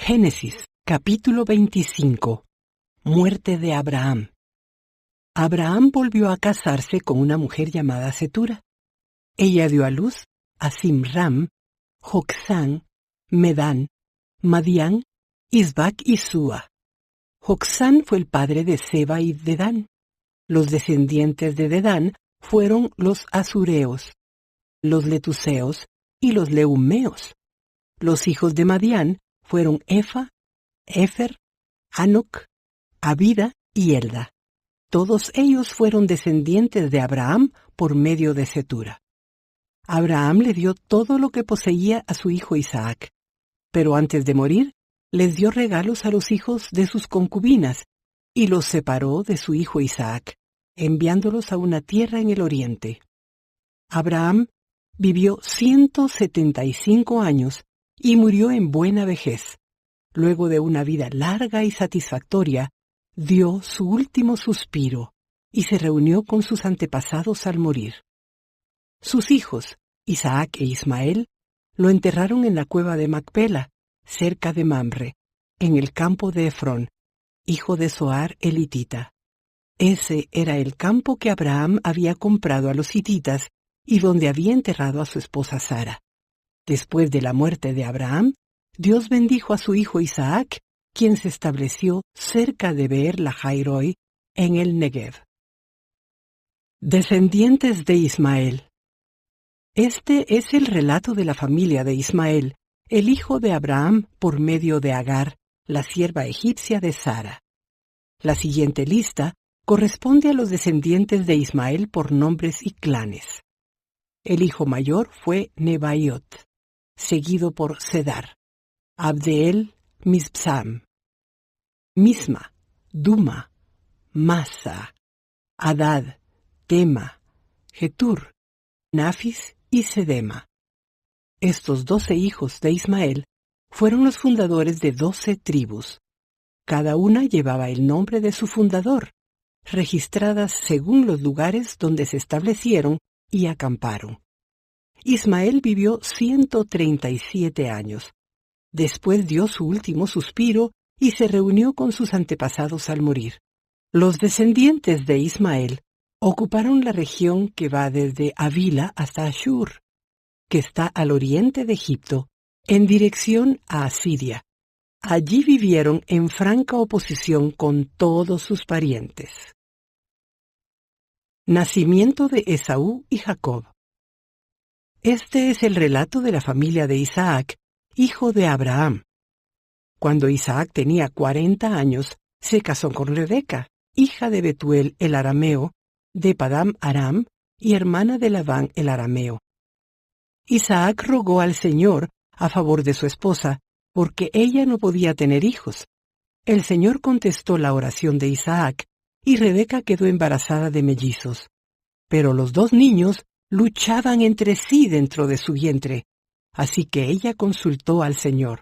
Génesis, capítulo 25. Muerte de Abraham. Abraham volvió a casarse con una mujer llamada Cetura. Ella dio a luz a Zimram, Joksán, Medán, Madián, Isbac y Súa. Joksán fue el padre de Seba y Dedán. Los descendientes de Dedán fueron los asureos, los letuseos y los leumeos. Los hijos de Madián fueron Efa, Efer, Hanoc, Abida y Elda. Todos ellos fueron descendientes de Abraham por medio de Cetura. Abraham le dio todo lo que poseía a su hijo Isaac, pero antes de morir, les dio regalos a los hijos de sus concubinas y los separó de su hijo Isaac, enviándolos a una tierra en el oriente. Abraham vivió 175 años y murió en buena vejez. Luego de una vida larga y satisfactoria, dio su último suspiro y se reunió con sus antepasados al morir. Sus hijos, Isaac e Ismael, lo enterraron en la cueva de Macpela, cerca de Mamre, en el campo de Efrón, hijo de Zohar el hitita. Ese era el campo que Abraham había comprado a los hititas y donde había enterrado a su esposa Sara. Después de la muerte de Abraham, Dios bendijo a su hijo Isaac, quien se estableció cerca de Beer Lahairoi, en el Negev. Descendientes de Ismael. Este es el relato de la familia de Ismael, el hijo de Abraham por medio de Agar, la sierva egipcia de Sara. La siguiente lista corresponde a los descendientes de Ismael por nombres y clanes. El hijo mayor fue Nebaiot, seguido por Cedar, Abdeel, Mibsam, Misma, Duma, Masa, Hadad, Tema, Getur, Nafis y Sedema. Estos 12 hijos de Ismael fueron los fundadores de 12 tribus. Cada una llevaba el nombre de su fundador, registradas según los lugares donde se establecieron y acamparon. Ismael vivió 137 años. Después dio su último suspiro y se reunió con sus antepasados al morir. Los descendientes de Ismael ocuparon la región que va desde Avila hasta Ashur, que está al oriente de Egipto, en dirección a Asiria. Allí vivieron en franca oposición con todos sus parientes. Nacimiento de Esaú y Jacob. Este es el relato de la familia de Isaac, hijo de Abraham. Cuando Isaac tenía 40 años, se casó con Rebeca, hija de Betuel el arameo, de Padam Aram y hermana de Labán el arameo. Isaac rogó al Señor a favor de su esposa, porque ella no podía tener hijos. El Señor contestó la oración de Isaac, y Rebeca quedó embarazada de mellizos. Pero los dos niños luchaban entre sí dentro de su vientre, así que ella consultó al Señor.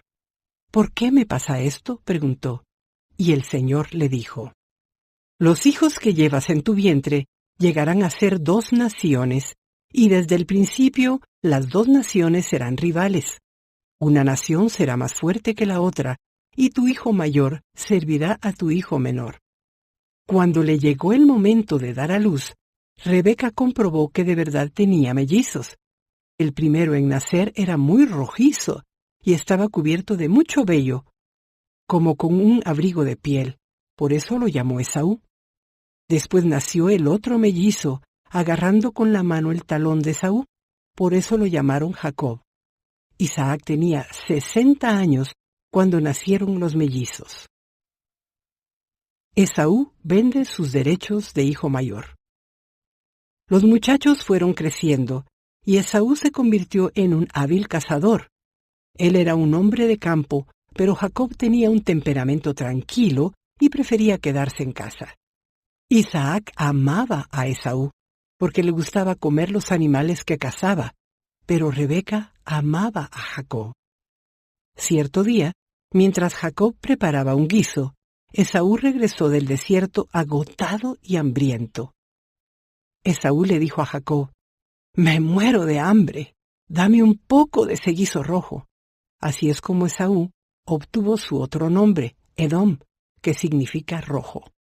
¿Por qué me pasa esto?, preguntó. Y el Señor le dijo: Los hijos que llevas en tu vientre llegarán a ser 2 naciones, y desde el principio las 2 naciones serán rivales. Una nación será más fuerte que la otra, y tu hijo mayor servirá a tu hijo menor. Cuando le llegó el momento de dar a luz, Rebeca comprobó que de verdad tenía mellizos. El primero en nacer era muy rojizo y estaba cubierto de mucho vello, como con un abrigo de piel. Por eso lo llamó Esaú. Después nació el otro mellizo, agarrando con la mano el talón de Esaú. Por eso lo llamaron Jacob. Isaac tenía 60 años cuando nacieron los mellizos. Esaú vende sus derechos de hijo mayor. Los muchachos fueron creciendo, y Esaú se convirtió en un hábil cazador. Él era un hombre de campo, pero Jacob tenía un temperamento tranquilo y prefería quedarse en casa. Isaac amaba a Esaú, porque le gustaba comer los animales que cazaba, pero Rebeca amaba a Jacob. Cierto día, mientras Jacob preparaba un guiso, Esaú regresó del desierto agotado y hambriento. Esaú le dijo a Jacob: «Me muero de hambre, dame un poco de ese guiso rojo». Así es como Esaú obtuvo su otro nombre, Edom, que significa rojo.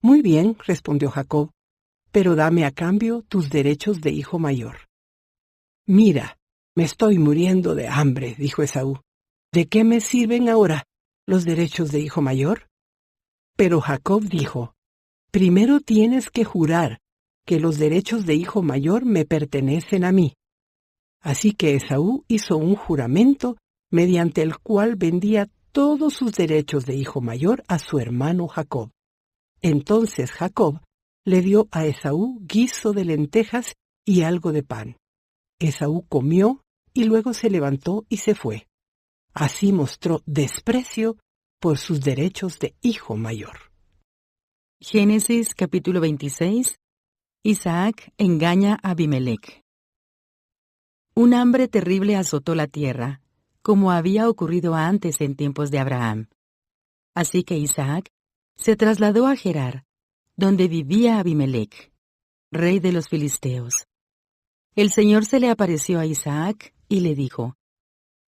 Muy bien, respondió Jacob, pero dame a cambio tus derechos de hijo mayor. Mira, me estoy muriendo de hambre, dijo Esaú. ¿De qué me sirven ahora los derechos de hijo mayor? Pero Jacob dijo, primero tienes que jurar que los derechos de hijo mayor me pertenecen a mí. Así que Esaú hizo un juramento mediante el cual vendía todos sus derechos de hijo mayor a su hermano Jacob. Entonces Jacob le dio a Esaú guiso de lentejas y algo de pan. Esaú comió y luego se levantó y se fue. Así mostró desprecio por sus derechos de hijo mayor. Génesis capítulo 26. Isaac engaña a Abimelec. Un hambre terrible azotó la tierra, como había ocurrido antes en tiempos de Abraham. Así que Isaac se trasladó a Gerar, donde vivía Abimelec, rey de los filisteos. El Señor se le apareció a Isaac y le dijo,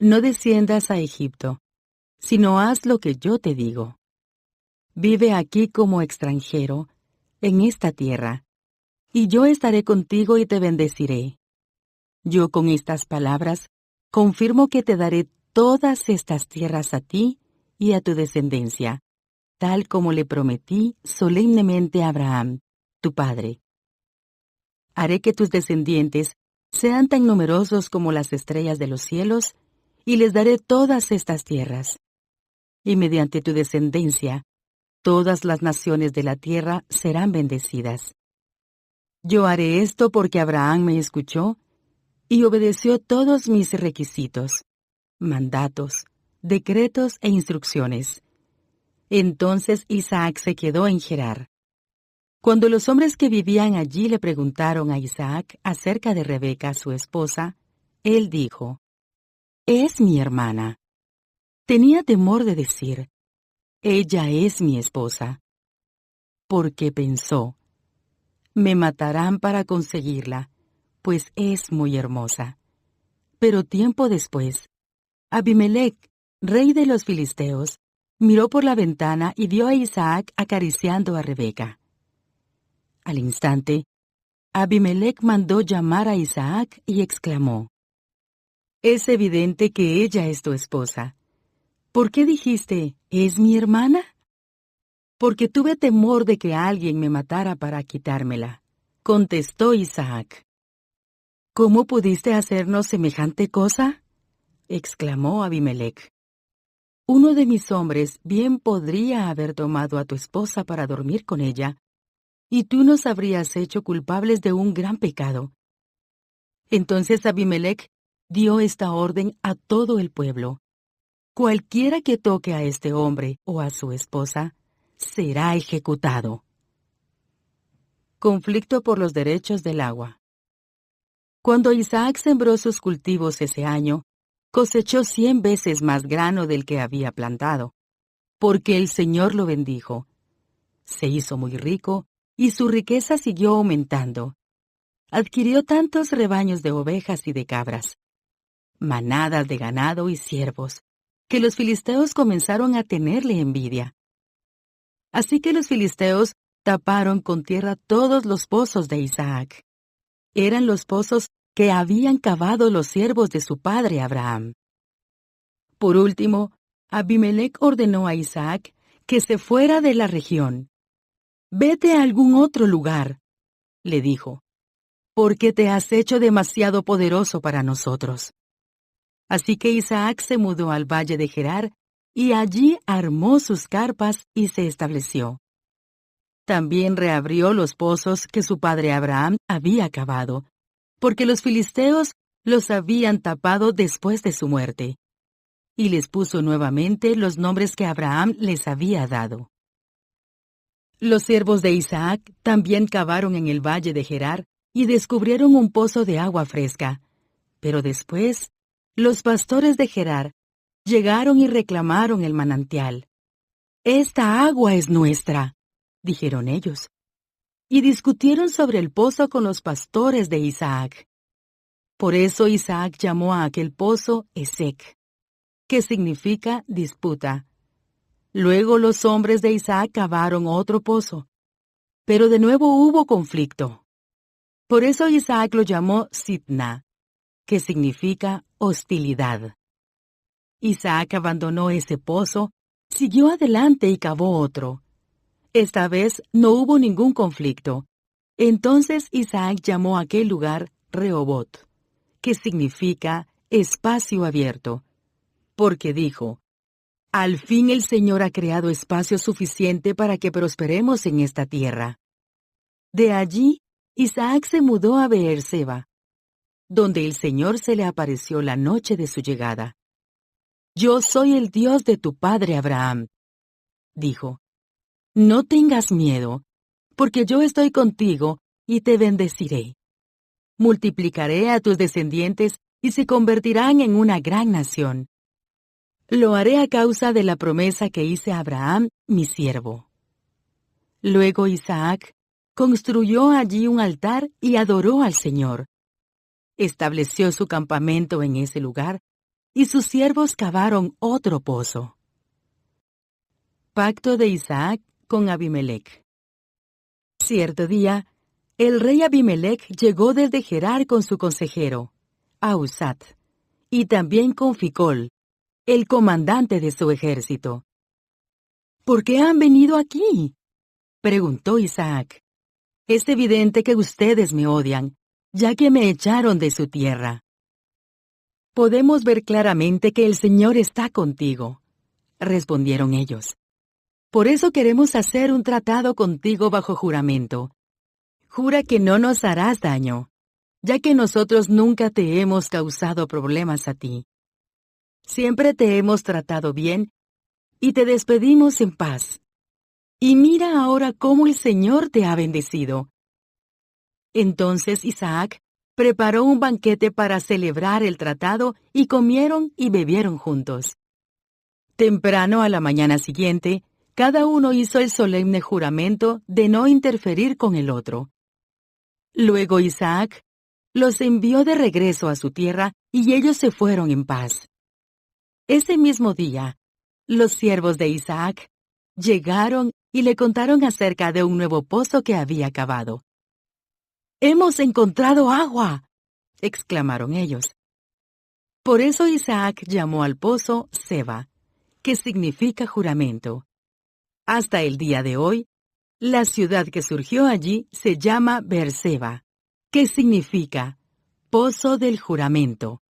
no desciendas a Egipto, sino haz lo que yo te digo. Vive aquí como extranjero, en esta tierra, y yo estaré contigo y te bendeciré. Yo con estas palabras confirmo que te daré todas estas tierras a ti y a tu descendencia, tal como le prometí solemnemente a Abraham, tu padre. Haré que tus descendientes sean tan numerosos como las estrellas de los cielos, y les daré todas estas tierras. Y mediante tu descendencia, todas las naciones de la tierra serán bendecidas. Yo haré esto porque Abraham me escuchó y obedeció todos mis requisitos, mandatos, decretos e instrucciones. Entonces Isaac se quedó en Gerar. Cuando los hombres que vivían allí le preguntaron a Isaac acerca de Rebeca, su esposa, él dijo, «Es mi hermana». Tenía temor de decir, «Ella es mi esposa», porque pensó, «Me matarán para conseguirla, pues es muy hermosa». Pero tiempo después, Abimelec, rey de los filisteos, miró por la ventana y vio a Isaac acariciando a Rebeca. Al instante, Abimelec mandó llamar a Isaac y exclamó, «Es evidente que ella es tu esposa. ¿Por qué dijiste, es mi hermana?» «Porque tuve temor de que alguien me matara para quitármela», contestó Isaac. «¿Cómo pudiste hacernos semejante cosa?», exclamó Abimelec. «Uno de mis hombres bien podría haber tomado a tu esposa para dormir con ella, y tú nos habrías hecho culpables de un gran pecado». Entonces Abimelec dio esta orden a todo el pueblo: «Cualquiera que toque a este hombre o a su esposa, será ejecutado». Conflicto por los derechos del agua. Cuando Isaac sembró sus cultivos ese año, cosechó 100 veces más grano del que había plantado, porque el Señor lo bendijo. Se hizo muy rico y su riqueza siguió aumentando. Adquirió tantos rebaños de ovejas y de cabras, manadas de ganado y ciervos, que los filisteos comenzaron a tenerle envidia. Así que los filisteos taparon con tierra todos los pozos de Isaac. Eran los pozos que habían cavado los siervos de su padre Abraham. Por último, Abimelec ordenó a Isaac que se fuera de la región. «Vete a algún otro lugar», le dijo, «porque te has hecho demasiado poderoso para nosotros». Así que Isaac se mudó al valle de Gerar y allí armó sus carpas y se estableció. También reabrió los pozos que su padre Abraham había cavado, porque los filisteos los habían tapado después de su muerte. Y les puso nuevamente los nombres que Abraham les había dado. Los siervos de Isaac también cavaron en el valle de Gerar y descubrieron un pozo de agua fresca. Pero después, los pastores de Gerar llegaron y reclamaron el manantial. «Esta agua es nuestra», dijeron ellos. Y discutieron sobre el pozo con los pastores de Isaac. Por eso Isaac llamó a aquel pozo Esek. que significa disputa. Luego los hombres de Isaac cavaron otro pozo, pero de nuevo hubo conflicto. Por eso Isaac lo llamó Sitna, que significa hostilidad. Isaac abandonó ese pozo, siguió adelante y cavó otro. Esta vez no hubo ningún conflicto. Entonces Isaac llamó a aquel lugar Rehobot, que significa espacio abierto, porque dijo: al fin el Señor ha creado espacio suficiente para que prosperemos en esta tierra. De allí, Isaac se mudó a Beerseba, donde el Señor se le apareció la noche de su llegada. Yo soy el Dios de tu padre Abraham, dijo. No tengas miedo, porque yo estoy contigo y te bendeciré. Multiplicaré a tus descendientes y se convertirán en una gran nación. Lo haré a causa de la promesa que hice a Abraham, mi siervo. Luego Isaac construyó allí un altar y adoró al Señor. Estableció su campamento en ese lugar y sus siervos cavaron otro pozo. Pacto de Isaac con Abimelec. Cierto día, el rey Abimelec llegó desde Gerar con su consejero, Ahuzat, y también con Ficol, el comandante de su ejército. ¿Por qué han venido aquí?, preguntó Isaac. Es evidente que ustedes me odian, ya que me echaron de su tierra. Podemos ver claramente que el Señor está contigo, respondieron ellos. Por eso queremos hacer un tratado contigo bajo juramento. Jura que no nos harás daño, ya que nosotros nunca te hemos causado problemas a ti. Siempre te hemos tratado bien y te despedimos en paz. Y mira ahora cómo el Señor te ha bendecido. Entonces Isaac preparó un banquete para celebrar el tratado y comieron y bebieron juntos. Temprano a la mañana siguiente, cada uno hizo el solemne juramento de no interferir con el otro. Luego Isaac los envió de regreso a su tierra y ellos se fueron en paz. Ese mismo día, los siervos de Isaac llegaron y le contaron acerca de un nuevo pozo que había cavado. ¡Hemos encontrado agua!, exclamaron ellos. Por eso Isaac llamó al pozo Seba, que significa juramento. Hasta el día de hoy, la ciudad que surgió allí se llama Beerseba, que significa pozo del juramento.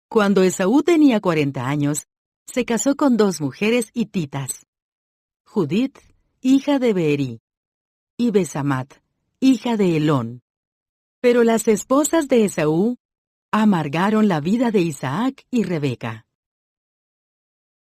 Cuando Esaú tenía 40 años, se casó con 2 mujeres hititas, Judith, hija de Beeri, y Besamat, hija de Elón. Pero las esposas de Esaú amargaron la vida de Isaac y Rebeca.